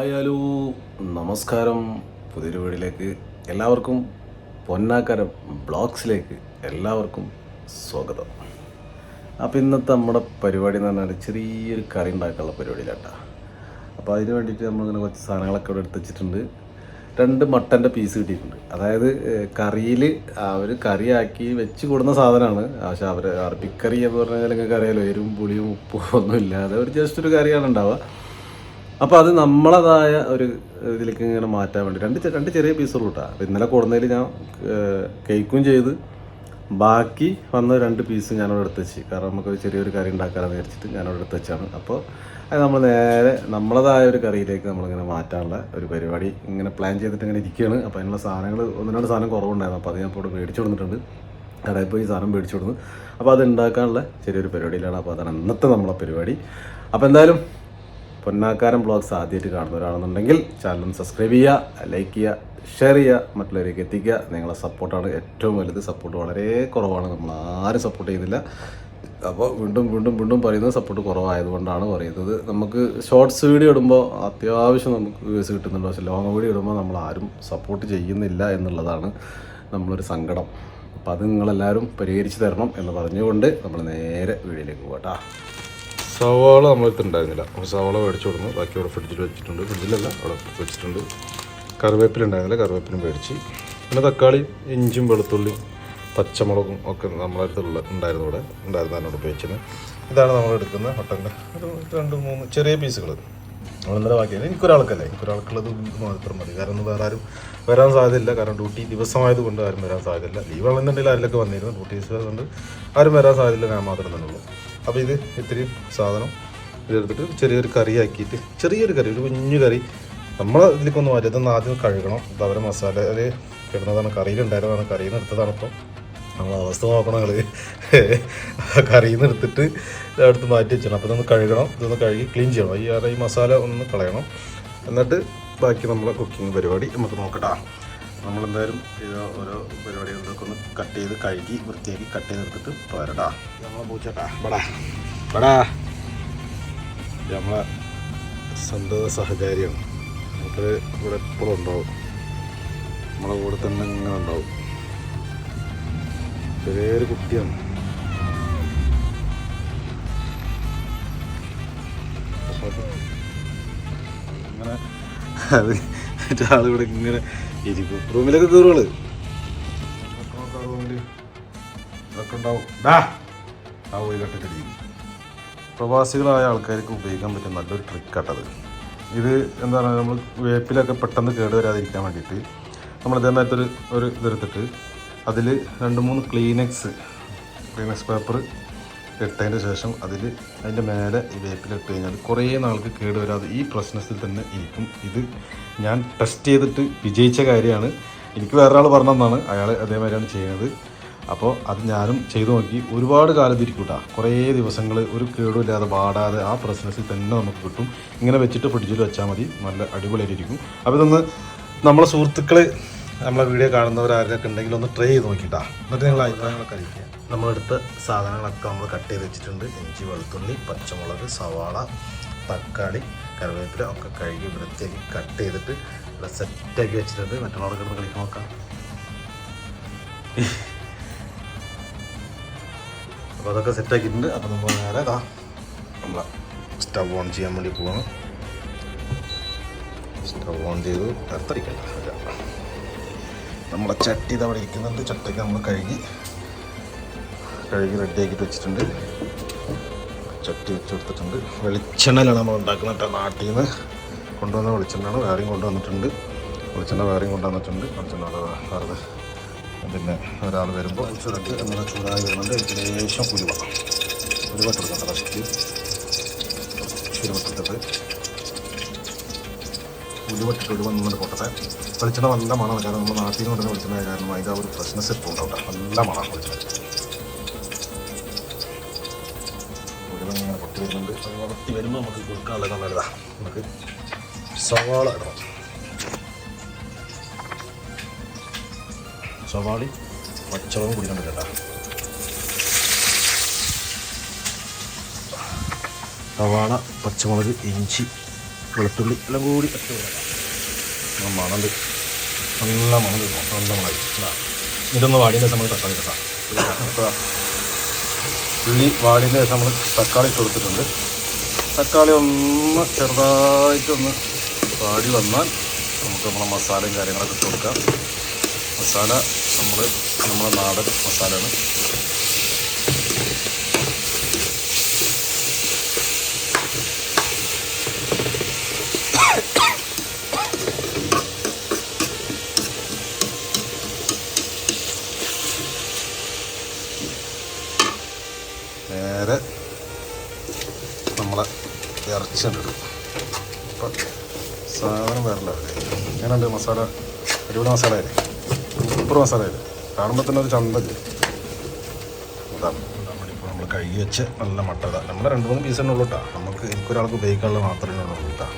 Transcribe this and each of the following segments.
Hi hello നമസ്കാരം. പുതിയൊരു വീഡിയോയിലേക്ക് എല്ലാവർക്കും പൊന്നാക്കരം ബ്ലോഗ്സിലേക്ക് എല്ലാവർക്കും സ്വാഗതം. അപ്പോൾ ഇന്നത്തെ നമ്മുടെ പരിപാടി എന്ന് പറഞ്ഞാൽ ചെറിയൊരു കറി ഉണ്ടാക്കാനുള്ള പരിപാടിയിലാട്ടോ. അപ്പോൾ അതിന് വേണ്ടിയിട്ട് നമ്മളിങ്ങനെ കുറച്ച് സാധനങ്ങളൊക്കെ ഇവിടെ എടുത്ത് വെച്ചിട്ടുണ്ട്. 2 മട്ടൻ്റെ പീസ് കിട്ടിയിട്ടുണ്ട്. അതായത് കറിയിൽ അവർ കറിയാക്കി വെച്ച് കൊടുക്കുന്ന സാധനമാണ്. പക്ഷേ അവർ അറബിക്കറി എന്ന് പറഞ്ഞാൽ നിങ്ങൾക്ക് അറിയാലോ, എരിവും പുളിയും ഉപ്പും ഒന്നും ഇല്ലാതെ ഒരു ജസ്റ്റ് ഒരു കറിയാണ് ഉണ്ടാവുക. അപ്പോൾ അത് നമ്മളതായ ഒരു ഇതിലേക്ക് ഇങ്ങനെ മാറ്റാൻ വേണ്ടി രണ്ട് ചെറിയ പീസുകൾ കിട്ടാം. അപ്പോൾ ഇന്നലെ കൊടുന്നതിൽ ഞാൻ കേക്കും ചെയ്ത് ബാക്കി വന്ന 2 പീസ് ഞാനവിടെ എടുത്ത് വെച്ച്, കാരണം നമുക്ക് ചെറിയൊരു കറി ഉണ്ടാക്കാമെന്ന് വിചാരിച്ചിട്ട് ഞാനവിടെ എടുത്ത് വെച്ചാണ്. അപ്പോൾ അത് നമ്മൾ നേരെ നമ്മളതായ ഒരു കറിയിലേക്ക് നമ്മളിങ്ങനെ മാറ്റാനുള്ള ഒരു പരിപാടി ഇങ്ങനെ പ്ലാൻ ചെയ്തിട്ട് ഇങ്ങനെ ഇരിക്കുകയാണ്. അപ്പോൾ അതിനുള്ള സാധനങ്ങൾ 1-2 സാധനം കുറവുണ്ടായിരുന്നു. അപ്പോൾ അത് ഞാൻ ഇപ്പോൾ ഇവിടെ മേടിച്ചു കൊടുത്തിട്ടുണ്ട്. കടയിൽ പോയി സാധനം മേടിച്ചു കൊടുക്കുന്നു. അപ്പോൾ അത് ഉണ്ടാക്കാനുള്ള ചെറിയൊരു പരിപാടിയിലാണ്. അപ്പോൾ അതാണ് ഇന്നത്തെ നമ്മളെ പരിപാടി. അപ്പോൾ എന്തായാലും പൊന്നാക്കാരം ബ്ലോഗ്സ് ആദ്യമായിട്ട് കാണുന്നവരാണെന്നുണ്ടെങ്കിൽ ചാനൽ സബ്സ്ക്രൈബ് ചെയ്യുക, ലൈക്ക് ചെയ്യുക, ഷെയർ ചെയ്യുക, മറ്റുള്ളവരേക്ക് എത്തിക്കുക. നിങ്ങളെ സപ്പോർട്ടാണ് ഏറ്റവും വലുത്. സപ്പോർട്ട് വളരെ കുറവാണ്, നമ്മൾ ആരും സപ്പോർട്ട് ചെയ്യുന്നില്ല. അപ്പോൾ വീണ്ടും പറയുന്നത് സപ്പോർട്ട് കുറവായതുകൊണ്ടാണ് പറയുന്നത്. നമുക്ക് ഷോർട്സ് വീഡിയോ ഇടുമ്പോൾ അത്യാവശ്യം നമുക്ക് വ്യൂസ് കിട്ടുന്നുണ്ട്, പക്ഷേ ലോങ് വീഡിയോ ഇടുമ്പോൾ നമ്മൾ ആരും സപ്പോർട്ട് ചെയ്യുന്നില്ല എന്നുള്ളതാണ് നമ്മളൊരു സങ്കടം. അപ്പോൾ അത് നിങ്ങളെല്ലാവരും പരിഹരിച്ച് തരണം എന്ന് പറഞ്ഞുകൊണ്ട് നമ്മൾ നേരെ വീഡിയോയിലേക്ക് പോകട്ടാ. സവാള നമ്മളടുത്ത് ഉണ്ടായിരുന്നില്ല, അപ്പോൾ സവാള മേടിച്ചു കൊടുന്നു. ബാക്കി അവിടെ ഫ്രിഡ്ജിൽ വെച്ചിട്ടുണ്ട്. ഫ്രിഡ്ജിലല്ല, അവിടെ വെച്ചിട്ടുണ്ട്. കറിവേപ്പില ഉണ്ടായിരുന്നില്ല, കറിവേപ്പിലും മേടിച്ച്. പിന്നെ തക്കാളി, ഇഞ്ചും വെളുത്തുള്ളിയും പച്ചമുളകും ഒക്കെ നമ്മളടുത്തുള്ള ഉണ്ടായിരുന്നതാണ് ഉപയോഗിച്ചത്. ഇതാണ് നമ്മൾ എടുക്കുന്ന മട്ടൻ്റെ ഒരു 2-3 ചെറിയ പീസുകൾ. നമ്മളിന്നലെ ബാക്കിയത് എനിക്കൊരാൾക്കുള്ളത് മാത്രം മതി. കാരണം വേറെ ആരും വരാൻ സാധ്യതയില്ല. കാരണം ഡ്യൂട്ടി ദിവസമായതുകൊണ്ട് ആരും വരാൻ സാധ്യതയില്ല. ലീവ് ആണെന്നുണ്ടെങ്കിൽ ആരിലൊക്കെ വന്നിരുന്നു. ഡ്യൂട്ടി ദിവസമായതുകൊണ്ട് ആരും വരാൻ സാധ്യതയില്ല, ഞാൻ മാത്രം തന്നെ ഉള്ളൂ. അപ്പോൾ ഇത് ഇത്തിരി സാധനം ഇതെടുത്തിട്ട് ചെറിയൊരു കറി ആക്കിയിട്ട്, ചെറിയൊരു കറി, ഒരു കുഞ്ഞു കറി നമ്മൾ ഇതിലേക്കൊന്ന് മാറ്റി. ഇതൊന്ന് ആദ്യം കഴുകണം. ഇത് അവരെ മസാലയിൽ കിടന്നതാണ്, കറിയിലുണ്ടായിരുന്നതാണ്, കറിയിൽ നിന്ന് എടുത്തതാണ്. ഇപ്പോൾ നമ്മൾ അവസ്ഥ നോക്കണം. ഞങ്ങൾ കറിയിൽ നിന്ന് എടുത്തിട്ട് അടുത്ത് മാറ്റി വെച്ചണം. അപ്പോൾ ഇതൊന്ന് കഴുകണം. ഇതൊന്ന് കഴുകി ക്ലീൻ ചെയ്യണം. ഈ മസാല ഒന്ന് കളയണം. എന്നിട്ട് ബാക്കി നമ്മളെ കുക്കിംഗ് പരിപാടി നമുക്ക് നോക്കട്ടാ. നമ്മളെന്തായാലും ഇത് ഓരോ പരിപാടികളിലൊക്കെ ഒന്ന് കട്ട് ചെയ്ത് കഴുകി വൃത്തിയാക്കി കട്ട് ചെയ്തെടുത്തിട്ട് പോരട്ടാ. നമ്മളെ പൂച്ചട്ടാ ബടാ നമ്മളെ സ്വന്തം സഹചാരിയാണ്. നമുക്ക് ഇവിടെ എപ്പോഴും ഉണ്ടാവും, നമ്മളെ കൂടെ തന്നെ ഇങ്ങനെ ഉണ്ടാവും. ചെറിയൊരു കുട്ടിയാണ്. അങ്ങനെ അത് ആളിവിടെ ഇങ്ങനെ ഇരിക്കും. റൂമിലൊക്കെ കയറുകള് റൂമിൽ ഇതൊക്കെ ഉണ്ടാവും. പോയി കട്ടിക്കടിക്കും. പ്രവാസികളായ ആൾക്കാർക്ക് ഉപയോഗിക്കാൻ പറ്റുന്ന നല്ലൊരു ട്രിക്കാട്ടത്. ഇത് എന്താണ്, നമ്മൾ വേപ്പിലൊക്കെ പെട്ടെന്ന് കേടുവരാതിരിക്കാൻ വേണ്ടിയിട്ട് നമ്മൾ ഇതേമാരത്തൊരു ഇതെടുത്തിട്ട് അതിൽ 2-3 ക്ലീനെക്സ് പേപ്പർ ഇട്ടതിന് ശേഷം അതിൻ്റെ മേലെ ഈ വേപ്പിലിട്ട് കഴിഞ്ഞാൽ കുറേ നാൾക്ക് കേടുവരാതെ ഈ ഫ്രഷ്നെസ്സിൽ തന്നെ ഇരിക്കും. ഇത് ഞാൻ ടെസ്റ്റ് ചെയ്തിട്ട് വിജയിച്ച കാര്യമാണ്. എനിക്ക് വേറൊരാൾ പറഞ്ഞതെന്നാണ്, അയാൾ അതേമാതിരിയാണ് ചെയ്യുന്നത്. അപ്പോൾ അത് ഞാനും ചെയ്തു നോക്കി. ഒരുപാട് കാലത്ത് ഇരിക്കൂട്ടാ, കുറേ ദിവസങ്ങൾ ഒരു കേടുമില്ലാതെ വാടാതെ ആ ഫ്രഷ്നെസ്സിൽ തന്നെ നമുക്ക് കിട്ടും. ഇങ്ങനെ വെച്ചിട്ട് ഫ്രിഡ്ജിൽ വെച്ചാൽ മതി, നല്ല അടിപൊളിയായിരിക്കും. അപ്പോൾ ഇതൊന്ന് നമ്മളെ സുഹൃത്തുക്കൾ, നമ്മളെ വീഡിയോ കാണുന്നവരാരൊക്കെ ഉണ്ടെങ്കിൽ ഒന്ന് ട്രൈ ചെയ്ത് നോക്കിയിട്ടാ. എന്നിട്ട് നിങ്ങൾ അഭിപ്രായങ്ങളൊക്കെ അറിയിക്കുക. നമ്മളെടുത്ത സാധനങ്ങളൊക്കെ നമ്മൾ കട്ട് ചെയ്ത് വെച്ചിട്ടുണ്ട്. ഇഞ്ചി, വെളുത്തുള്ളി, പച്ചമുളക്, സവാള, തക്കാളി, കറിവേപ്പില ഒക്കെ കഴുകി വൃത്തിയാക്കി കട്ട് ചെയ്തിട്ട് ഇവിടെ സെറ്റാക്കി വെച്ചിട്ടുണ്ട്. മറ്റുള്ളവർക്ക് ഒന്ന് കളിക്കാൻ നോക്കാം. അപ്പോൾ അതൊക്കെ സെറ്റാക്കിയിട്ടുണ്ട്. അപ്പോൾ നമ്മൾ നേരെ നമ്മളെ സ്റ്റവ് ഓൺ ചെയ്യാൻ വേണ്ടി പോവാണ്. സ്റ്റവ് ഓൺ ചെയ്ത് അടുത്തടിക്കണ്ട, നമ്മളെ ചട്ടി ഇത് അവിടെ ഇരിക്കുന്നുണ്ട്. ചട്ടിക്ക് നമ്മൾ കഴുകി റെഡിയാക്കിയിട്ട് വെച്ചിട്ടുണ്ട്. ചട്ടി വെച്ച് കൊടുത്തിട്ടുണ്ട്. വെളിച്ചെണ്ണയിലാണ് നമ്മൾ ഉണ്ടാക്കുന്നത് കേട്ടോ. നാട്ടിൽ നിന്ന് കൊണ്ടുവന്ന വെളിച്ചെണ്ണയാണ്. വേറെയും കൊണ്ടുവന്നിട്ടുണ്ട്. വെളിച്ചെണ്ണ വേറെ പിന്നെ ഒരാൾ വരുമ്പോൾ ചൂടാക്കി നമ്മൾ ചൂടായി വരുന്നുണ്ട്. ഏകദേശം ഉലുവട്ടെടുക്കണ്ട. ഫസ്റ്റ് ഉലുവട്ടിട്ട് നന്നായിട്ട് പൊട്ടട്ടെ. വെളിച്ചെണ്ണ നല്ല മണമാണ്. കാരണം നമ്മൾ നാട്ടിൽ നിന്ന് കൊണ്ടുവന്ന വെളിച്ചെണ്ണ കാരണം അതിൻ്റെ ആ ഒരു ഫ്രഷ്നെസ് എപ്പോൾ ഉണ്ടാവും. നല്ല മണമാണ് വെളിച്ചെണ്ണ. ഇങ്ങനെ പൊട്ടി വരുന്നുണ്ട്. പൊട്ടി വരുമ്പോൾ നമുക്ക് കൊടുക്കാനുള്ളത് നല്ലതാണ്. നമുക്ക് സവാള ഇടണം. സവാളി പച്ചമുളകും കുടിക്കണ്ട കേട്ടോ. സവാള, പച്ചമുളക്, ഇഞ്ചി വെളുത്തുള്ളി എല്ലാം കൂടി മണൽ നല്ല മണം കിട്ടും. നല്ല മണമായി ഇതൊന്ന് വാടിയതിന് ശേഷം നമ്മൾ തക്കാളി ഇട്ടാം. ഉള്ളി വാടിയതിന് ശേഷം നമ്മൾ തക്കാളി ഇട്ട് കൊടുത്തിട്ടുണ്ട്. തക്കാളി ഒന്ന് ചെറുതായിട്ടൊന്ന് വാടി വന്നാൽ നമുക്ക് നമ്മളെ മസാലയും കാര്യങ്ങളൊക്കെ ഇട്ട് കൊടുക്കാം. മസാല നമ്മളെ നാടൻ മസാലയാണ്. നേരെ നമ്മളെ ഇറച്ചി ഇടും. അപ്പം സാധനം വരില്ല. എങ്ങനെയുണ്ട് മസാല? അടിപൊളി മസാല ആയില്ലേ? സൂപ്പർ മസാല ആയില്ലേ? കാണുമ്പോൾ തന്നെ ഒരു ചന്തല്ലേ. അതാണ് നമ്മളിപ്പോൾ നമ്മൾ കഴുകി വെച്ച് നല്ല മട്ട. നമ്മൾ 2-3 പീസ് തന്നെ ഉള്ളൂ കേട്ടോ. നമുക്ക് എനിക്കൊരാൾക്ക് ഉപയോഗിക്കാനുള്ള മാത്രമേ ഉള്ളൂ കേട്ടോ.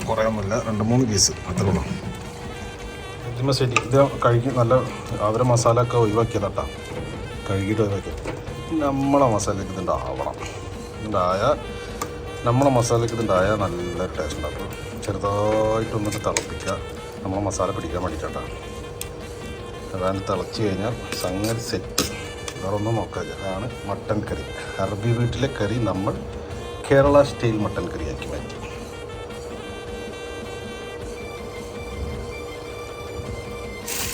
കുറേ ഒന്നുമില്ല, 2-3 പീസ് അത്രേ ഉള്ളൂ. ഇതിന്മേൽ ശരി ഇത് കഴുകി നല്ല അവരെ മസാല ഒക്കെ ഒഴിവാക്കിയതാട്ടാ. കഴുകിയിട്ട് ഒഴിവാക്കിയത്. നമ്മളെ മസാലയ്ക്ക് ഇതുണ്ടാവണം. നമ്മളെ മസാലയ്ക്ക് ഇതുണ്ടായാൽ നല്ലൊരു ടേസ്റ്റ് ഉണ്ടാക്കും. ചെറുതായിട്ടൊന്നിട്ട് തിളപ്പിക്കുക, നമ്മളെ മസാല പിടിക്കാൻ വേണ്ടിയിട്ടാ. അതാണ് തിളച്ച് കഴിഞ്ഞാൽ സംഗതി സെറ്റ്. വേറെ ഒന്നും നോക്കാതെ. അതാണ് മട്ടൻ കറി. അറബി വീട്ടിലെ കറി നമ്മൾ കേരള സ്റ്റൈൽ മട്ടൻ കറിയാക്കി മാറ്റി.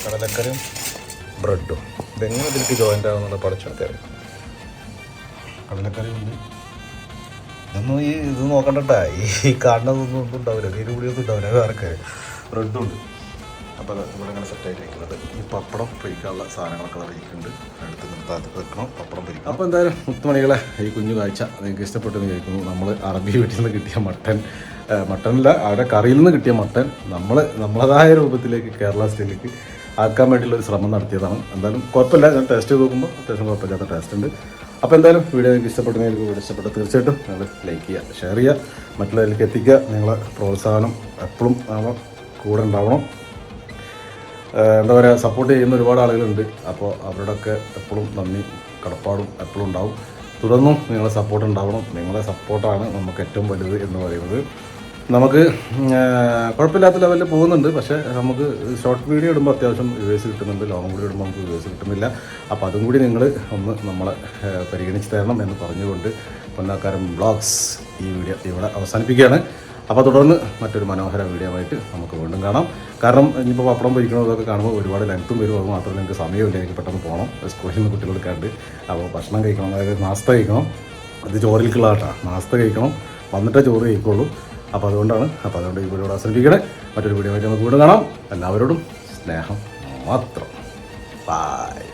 കടലക്കറിയും ബ്രെഡും ഇതെങ്ങനെ ഇതിലേക്ക് ജോയിൻ്റ് ആകുന്നുള്ള പഠിച്ചെടുത്തറിയാം. കടലക്കറി ഉണ്ട്. ഇതൊന്നും ഇത് നോക്കണ്ടട്ടാ. ഈ കാണുന്നതൊന്നും ഒന്നും ഉണ്ടാവില്ല. നീര് കൂടിയൊന്നും ഉണ്ടാവില്ല. വേറെ കാര്യം ബ്രെഡും ഉണ്ട്. അപ്പോൾ ഇവിടെ ഇങ്ങനെ സെറ്റായിട്ട് വെക്കുന്നത്. ഈ പപ്പടം പൊരിക്കാനുള്ള സാധനങ്ങളൊക്കെ അറിയിക്കുന്നുണ്ട്. എടുത്ത് നിർത്താതെ വെക്കണം. പപ്പടം പൊരിക്കണം. അപ്പോൾ എന്തായാലും മുത്തുമണികളെ ഈ കുഞ്ഞു കാഴ്ച നിങ്ങൾക്ക് ഇഷ്ടപ്പെട്ടെന്ന് ചോദിക്കുന്നു. നമ്മൾ അറബി വീട്ടിൽ നിന്ന് കിട്ടിയ മട്ടനല്ല അവരുടെ കറിയിൽ നിന്ന് കിട്ടിയ മട്ടൻ നമ്മളതായ രൂപത്തിലേക്ക് കേരള സ്റ്റൈലിലേക്ക് ആക്കാൻ വേണ്ടിയുള്ളൊരു ശ്രമം നടത്തിയതാണ്. എന്തായാലും കുഴപ്പമില്ല. ഞാൻ ടേസ്റ്റ് ചെയ്ത് നോക്കുമ്പോൾ അത്യാവശ്യം കുഴപ്പമില്ലാത്ത ടേസ്റ്റ് ഉണ്ട്. അപ്പോൾ എന്തായാലും വീഡിയോ നിങ്ങൾക്ക് ഇഷ്ടപ്പെടുന്ന വീഡിയോ ഇഷ്ടപ്പെട്ട തീർച്ചയായിട്ടും നിങ്ങൾ ലൈക്ക് ചെയ്യുക, ഷെയർ ചെയ്യുക, മറ്റുള്ളവരിലേക്ക് എത്തിക്കുക. നിങ്ങളെ പ്രോത്സാഹനം എപ്പോഴും നമ്മൾ കൂടെ ഉണ്ടാവണം. എന്താ പറയുക, സപ്പോർട്ട് ചെയ്യുന്ന ഒരുപാട് ആളുകളുണ്ട്. അപ്പോൾ അവരോടൊക്കെ എപ്പോഴും നന്ദി കടപ്പാടും എപ്പോഴും ഉണ്ടാവും. തുടർന്നും നിങ്ങളെ സപ്പോർട്ട് ഉണ്ടാവണം. നിങ്ങളെ സപ്പോർട്ടാണ് നമുക്ക് ഏറ്റവും വലുത് എന്ന് പറയുന്നത്. നമുക്ക് കുഴപ്പമില്ലാത്ത ലെവലിൽ പോകുന്നുണ്ട്. പക്ഷേ നമുക്ക് ഷോർട്ട് വീഡിയോ ഇടുമ്പോൾ അത്യാവശ്യം വ്യൂവേഴ്സ് കിട്ടുന്നുണ്ട്. ലോങ് വീഡിയോ ഇടുമ്പോൾ നമുക്ക് വ്യൂവേഴ്സ് കിട്ടുന്നില്ല. അപ്പോൾ അതും കൂടി നിങ്ങൾ ഒന്ന് നമ്മളെ പരിഗണിച്ച് തരണം എന്ന് പറഞ്ഞുകൊണ്ട് പൊന്നാക്കാരൻ വ്ളോഗ്സ് ഈ വീഡിയോ ഇവിടെ അവസാനിപ്പിക്കുകയാണ്. അപ്പോൾ തുടർന്ന് മറ്റൊരു മനോഹര വീഡിയോ ആയിട്ട് നമുക്ക് വീണ്ടും കാണാം. കാരണം ഇനിയിപ്പോൾ പപ്പടം പൊരിക്കണതൊക്കെ കാണുമ്പോൾ ഒരുപാട് ലെങ്ത്തും വരും. അത് മാത്രമല്ല എനിക്ക് സമയമില്ല. എനിക്ക് പെട്ടെന്ന് പോകണം. സ്കൂളിൽ നിന്ന് കുട്ടികളൊക്കെ ഉണ്ട്. അപ്പോൾ ഭക്ഷണം കഴിക്കണം, അതായത് നാസ്ത കഴിക്കണം. അത് ചോറിലേക്കുള്ള കേട്ടോ. നാസ്ത കഴിക്കണം, വന്നിട്ടേ ചോറ് കഴിക്കുള്ളൂ. അപ്പോൾ അതുകൊണ്ട് ഈ വീഡിയോ അവസാനിപ്പിക്കണേ. മറ്റൊരു വീഡിയോ ആയിട്ട് നമുക്ക് വീണ്ടും കാണാം. എല്ലാവരോടും സ്നേഹം മാത്രം. ബൈ.